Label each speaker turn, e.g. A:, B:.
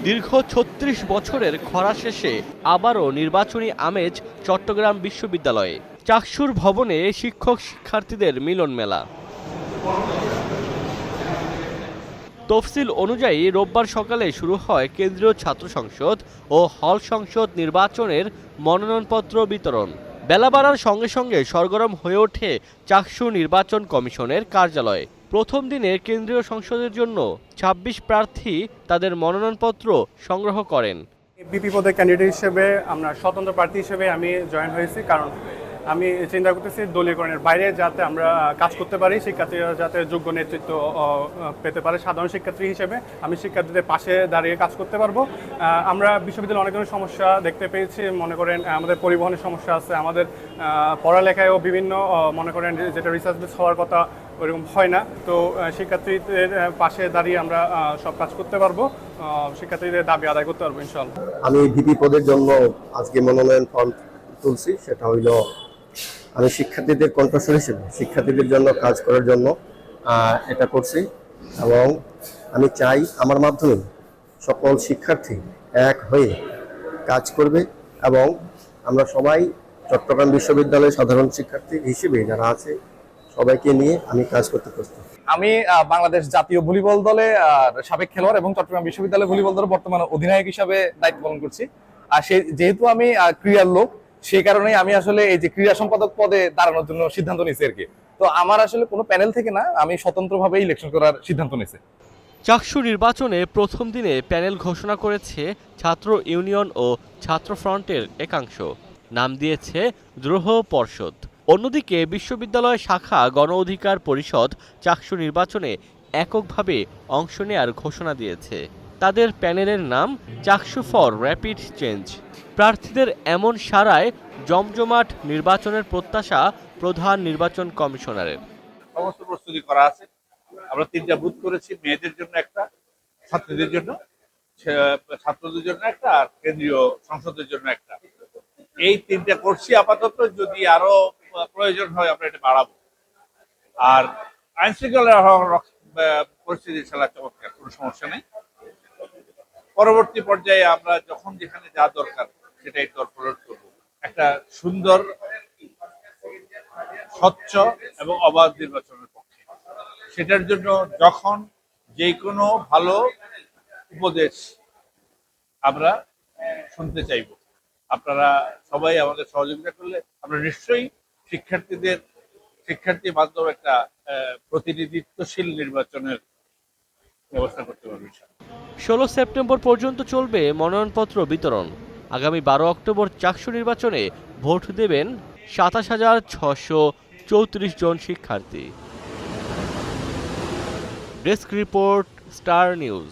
A: দীর্ঘ ৩৬ বছরের খরা শেষে আবারও নির্বাচনী আমেজ চট্টগ্রাম বিশ্ববিদ্যালয়ে। চাকসুর ভবনে শিক্ষক শিক্ষার্থীদের মিলন মেলা। তফসিল অনুযায়ী রোববার সকালে শুরু হয় কেন্দ্রীয় ছাত্র সংসদ ও হল সংসদ নির্বাচনের মনোনয়নপত্র বিতরণ। বেলা বাড়ার সঙ্গে সঙ্গে সরগরম হয়ে ওঠে চাকসু নির্বাচন কমিশনের কার্যালয়। প্রথম দিনে কেন্দ্রীয় সংসদের জন্য ২৬ প্রার্থী তাদের মনোনয়নপত্র সংগ্রহ করেন।
B: বিপি পদে ক্যান্ডিডেট হিসেবে আমরা স্বতন্ত্র প্রার্থী হিসেবে আমি জয়েন হয়েছি, কারণ আমি চিন্তা করতেছি দলীয়করণের বাইরে যাতে আমরা কাজ করতে পারি, শিক্ষার্থীরা যাতে যোগ্য নেতৃত্ব পেতে পারে। সাধারণ শিক্ষার্থী হিসেবে আমি শিক্ষার্থীদের পাশে দাঁড়িয়ে কাজ করতে পারবো। আমরা বিশ্ববিদ্যালয়ে অনেক ধরনের সমস্যা দেখতে পেয়েছি। মনে করেন আমাদের পরিবহনের সমস্যা আছে, আমাদের পড়ালেখায়ও বিভিন্ন মনে করেন যেটা রিসার্চ বেস হওয়ার কথা ওইরকম হয় না। তো শিক্ষার্থীদের পাশে দাঁড়িয়ে আমরা সব কাজ করতে পারবো, শিক্ষার্থীদের দাবি আদায় করতে পারবো ইনশাআল্লাহ।
C: আমি ভিপি পদের জন্য আজকে মনোনয়ন ফর্ম তুলছি। সেটা হইল আমি শিক্ষার্থীদের কণ্ঠস্বর হিসেবে শিক্ষার্থীদের জন্য কাজ করার জন্য এটা করছি, এবং আমি চাই আমার মাধ্যমে সকল শিক্ষার্থী এক হয়ে কাজ করবে, এবং আমরা সবাই চট্টগ্রাম বিশ্ববিদ্যালয়ের সাধারণ শিক্ষার্থী হিসেবে যারা আছে সবাইকে নিয়ে আমি কাজ করতে প্রস্তুত।
D: আমি বাংলাদেশ জাতীয় ভলিবল দলে সাবেক খেলোয়াড় এবং চট্টগ্রাম বিশ্ববিদ্যালয় ভলিবল দলের বর্তমানে অধিনায়ক হিসাবে দায়িত্ব পালন করছি। আর যেহেতু আমি ক্রীড়ার লোক, সেই কারণে আমি আসলে এই যে ক্রীড়া সম্পাদক পদে দাঁড়ানোর জন্য সিদ্ধান্ত নিয়েছি আর কি। তো আমার আসলে কোনো প্যানেল থেকে না, আমি স্বতন্ত্রভাবে ইলেকশন করার সিদ্ধান্ত নিয়েছি।
A: চাকসু নির্বাচনে প্রথম দিনে প্যানেল ঘোষণা করেছে ছাত্র ইউনিয়ন ও ছাত্র ফ্রন্টের একাংশ, নাম দিয়েছে দ্রোহ পর্ষদ। অন্যদিকে বিশ্ববিদ্যালয় শাখা গণ অধিকার পরিষদ চাকসু নির্বাচনে এককভাবে অংশ নেয়ার ঘোষণা দিয়েছে। তাদের প্যানেলের নাম চাকসু ফর র্যাপিড চেঞ্জ। প্রার্থীদের এমন সারায় জমজমাট নির্বাচনের প্রত্যাশা প্রধান নির্বাচন কমিশনারের।
E: সমস্ত প্রস্তুতি করা আছে। আমরা 3টা বুথ করেছি, মেয়েদের জন্য একটা, ছাত্রীদের জন্য, ছাত্রদের জন্য একটা, আর কেন্দ্রীয় সংসদের জন্য একটা। এই 3টা করছি আপাতত। যদি আরো প্রয়োজন হয় আমরা এটা বাড়াবো। আর আইন শৃঙ্খলা পরিস্থিতি খেলা চমৎকার, কোনো সমস্যা নেই। পরবর্তী পর্যায়ে আমরা যখন যেখানে যা দরকার সেটাই প্রয়োগ করবো। একটা সুন্দর, স্বচ্ছ এবং অবাধ নির্বাচনের পক্ষে। সেটার জন্য যখন যে কোনো ভালো উপদেশ আমরা শুনতে চাইব। আপনারা সবাই আমাদের সহযোগিতা করলে আমরা নিশ্চয়ই শিক্ষার্থী মাধ্যমে একটা প্রতিনিধিত্বশীল নির্বাচনের ব্যবস্থা করতে পারব।
A: 16 সেপ্টেম্বর পর্যন্ত চলবে মনোনয়নপত্র বিতরণ। আগামী 12 অক্টোবর চাকসু নির্বাচনে ভোট দেবেন ২৭,৬34 জন শিক্ষার্থী। Desk report, star news.